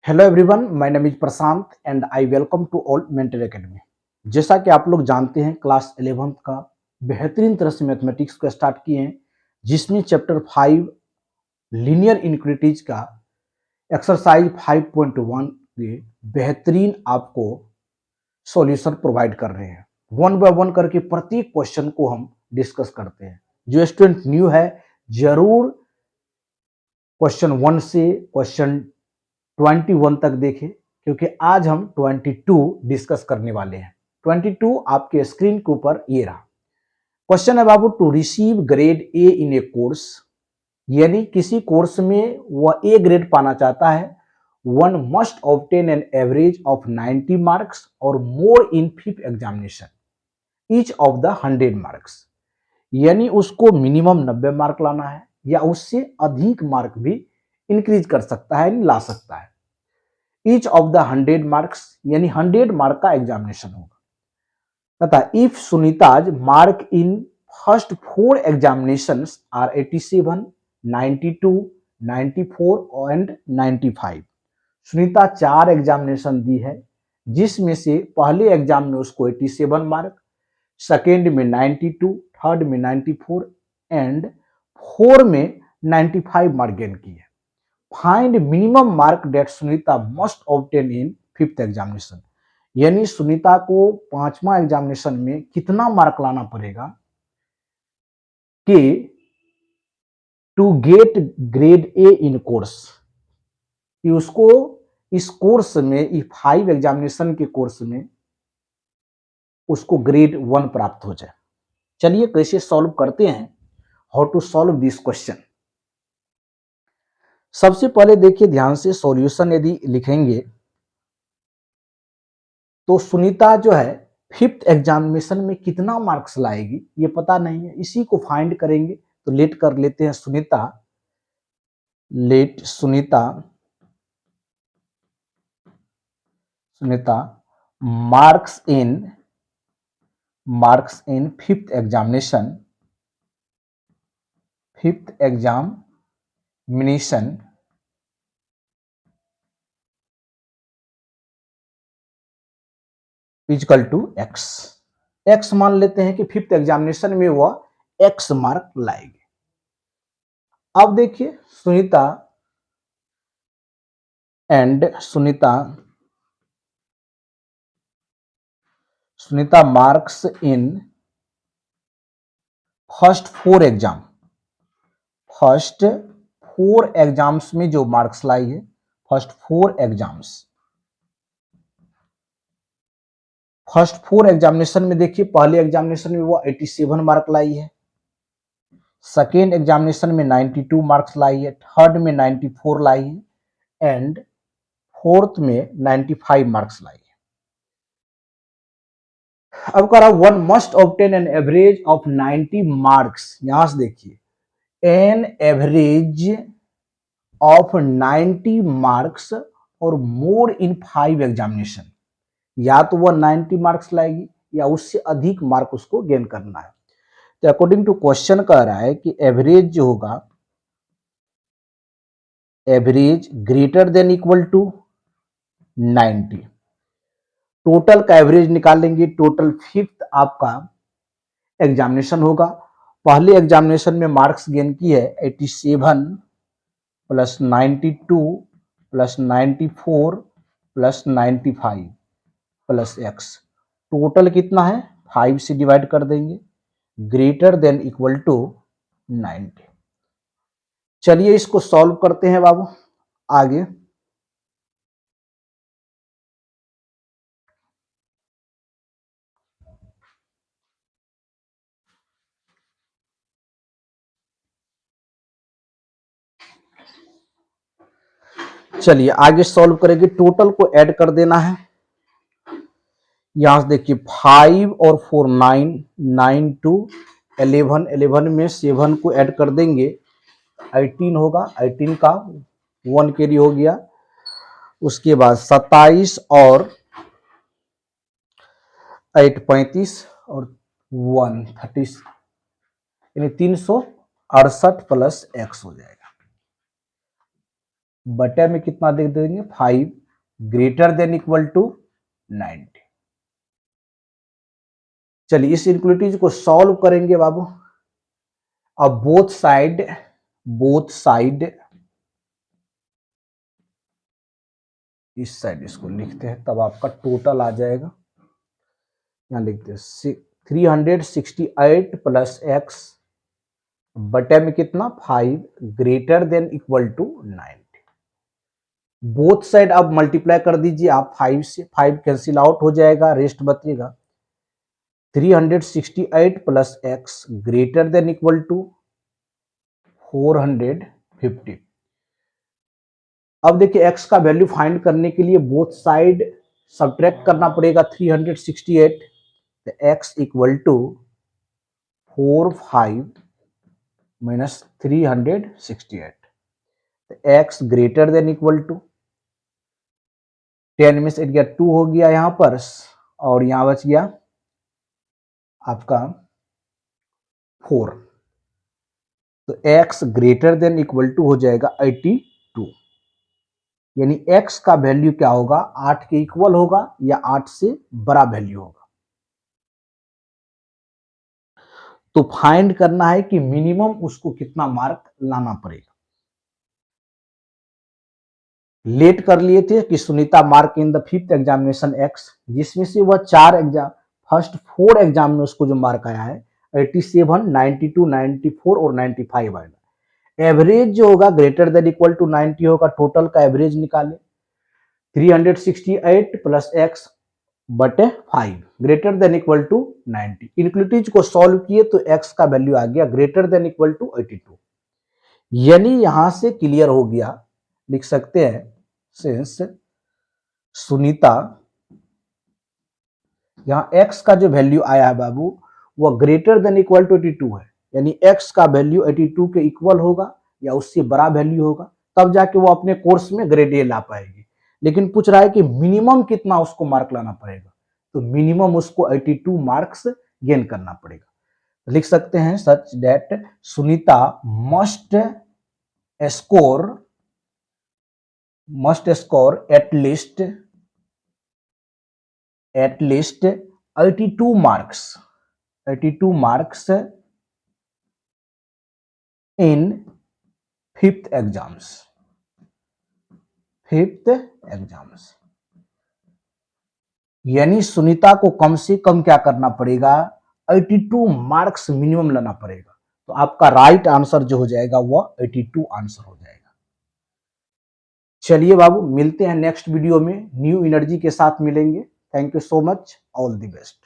Hello everyone, my name is Prashant and I welcome to all mentor academy. जैसा कि आप लोग जानते हैं, क्लास 11th का बेहतरीन तरह से मैथमेटिक्स को स्टार्ट किए हैं, जिसमें चैप्टर 5 लीनियर इनइक्वालिटीज का एक्सरसाइज 5.1 के बेहतरीन आपको सॉल्यूशन प्रोवाइड कर रहे हैं। वन बाय वन करके प्रत्येक क्वेश्चन को हम डिस्कस करते हैं। जो स्टूडेंट न्यू है, जरूर क्वेश्चन 1 से क्वेश्चन 21 तक देखें, क्योंकि आज हम 22 डिस्कस करने वाले हैं। 22 आपके स्क्रीन के ऊपर ये रहा। क्वेश्चन है बाबू, to receive grade A in a course, यानी किसी कोर्स में वह ए ग्रेड पाना चाहता है, one must obtain an average of 90 marks और more in fifth examination each of the 100 marks, यानी उसको मिनिमम 90 मार्क लाना है या उससे अधिक मार्क भी इंक्रीज कर सकता है, ला सकता है। ईच ऑफ द 100 मार्क्स, यानी 100 मार्क का एग्जामिनेशन होगा। तथा if Sunita's marks in first 4 examinations are 87, 92, 94 and 95। Sunita 4 examination दी है, जिसमें से पहले एग्जाम में उसको 87 मार्क, सेकेंड में 92, थर्ड में 94 एंड 4 में 95 मार्क गेन की है। Find minimum mark that Sunita must obtain in fifth examination, यानी सुनीता को 5वां एग्जामिनेशन में कितना मार्क लाना पड़ेगा कि to get grade A in course, कि उसको इस कोर्स में, 5 एग्जामिनेशन के कोर्स में उसको ग्रेड 1 प्राप्त हो जाए। चलिए कैसे सॉल्व करते हैं, how to solve this question. सबसे पहले देखिए ध्यान से, सॉल्यूशन यदि लिखेंगे तो सुनीता जो है 5th एग्जामिनेशन में कितना मार्क्स लाएगी ये पता नहीं है, इसी को फाइंड करेंगे। तो लेट कर लेते हैं Sunita, let Sunita marks in fifth examination equal to X. X मान लेते हैं कि 5th एग्जामिनेशन में वह एक्स मार्क लाएगी। अब देखिए सुनीता मार्क्स इन फर्स्ट 4 एग्जाम्स में जो मार्क्स लाई है, फर्स्ट 4 एग्जामिनेशन में देखिए, पहले एग्जामिनेशन में वो 87 मार्क लाई है, सेकेंड एग्जामिनेशन में 92 मार्क्स लाई है, थर्ड में 94 लाई है एंड फोर्थ में 95 मार्क्स लाई है। अब कह रहा one must obtain an average of 90 marks, यहां से देखिए एन एवरेज ऑफ 90 मार्क्स और मोर इन 5 एग्जामिनेशन, या तो वह 90 मार्क्स लाएगी या उससे अधिक मार्क उसको गेन करना है। तो अकॉर्डिंग टू क्वेश्चन कह रहा है कि एवरेज जो होगा, average greater than equal to 90। Total का एवरेज निकालेंगे, टोटल 5th आपका एग्जामिनेशन होगा। पहले एग्जामिनेशन में मार्क्स गेन की है 87 plus 92 plus 94 plus 95 plus x, total कितना है 5 से डिवाइड कर देंगे, ग्रेटर देन इक्वल टू 90। चलिए इसको सॉल्व करते हैं बाबू आगे। चलिए आगे सॉल्व करेंगे, टोटल को ऐड कर देना है। यहां से देखिए 5 और 4 9, 9 टू 11, 11 में 7 को ऐड कर देंगे, 18 होगा, 18 का 1 कैरी हो गया। उसके बाद 27 और 8 35 और 1 30, यानी 368 प्लस एक्स हो जाएगा। बटे में कितना दे देंगे 5 ग्रेटर देन इक्वल टू 90। चलिए इस इनइक्वालिटीज को सॉल्व करेंगे बाबू। अब बोथ साइड इस साइड इसको लिखते हैं, तब आपका टोटल आ जाएगा। यहाँ लिखते हैं 368 प्लस एक्स बटे में कितना 5 greater than equal to 90। Both side अब मल्टीप्लाई कर दीजिए आप, 5 से 5 कैंसिल आउट हो जाएगा, रेस्ट बचेगा 368 plus X greater than equal to 450। अब देखिए x का वैल्यू फाइंड करने के लिए बोथ साइड सब्ट्रैक्ट करना पड़ेगा 368, तो x इक्वल टू 45 माइनस 368, तो x greater than equal to 10 में से गया 2 हो गया यहां पर, और यहां बच गया आपका 4, तो x greater than equal to हो जाएगा 82। यानी x का वैल्यू क्या होगा 8 के इक्वल होगा या 8 से बड़ा वैल्यू होगा। तो फाइंड करना है कि मिनिमम उसको कितना मार्क लाना पड़ेगा। लेट कर लिए थे कि Sunita mark in the 5th examination x, जिसमें से वह 4 एग्जाम फर्स्ट 4 एग्जाम में उसको जो मार्क आया है 87, 92, 94 और 95 आएगा। एवरेज जो होगा ग्रेटर देन इक्वल टू 90 होगा, टोटल का एवरेज निकाले 368 प्लस एक्स बटे 5 greater than equal to 90। Inequalities को सॉल्व किए तो x का वैल्यू आ गया ग्रेटर देन इक्वल टू 82। यानी यहां से क्लियर हो गया, लिख सकते हैं सिंस सुनीता, यहां x का जो वैल्यू आया है बाबू वो ग्रेटर देन इक्वल टू 82 है, यानी x का वैल्यू 82 के इक्वल होगा या उससे बड़ा वैल्यू होगा, तब जाके वो अपने कोर्स में ग्रेड ए ला पाएगी। लेकिन पूछ रहा है कि मिनिमम कितना उसको मार्क लाना पड़ेगा, तो मिनिमम उसको 82 मार्क्स गेन करना पड़ेगा। लिख सकते हैं such that Sunita must score at least 82 marks in 5th exams. यानी सुनीता को कम से कम क्या करना पड़ेगा 82 मार्क्स मिनिमम लाना पड़ेगा। तो आपका राइट आंसर जो हो जाएगा वो 82 आंसर हो जाएगा। चलिए बाबू मिलते हैं नेक्स्ट वीडियो में, न्यू एनर्जी के साथ मिलेंगे। Thank you so much, all the best.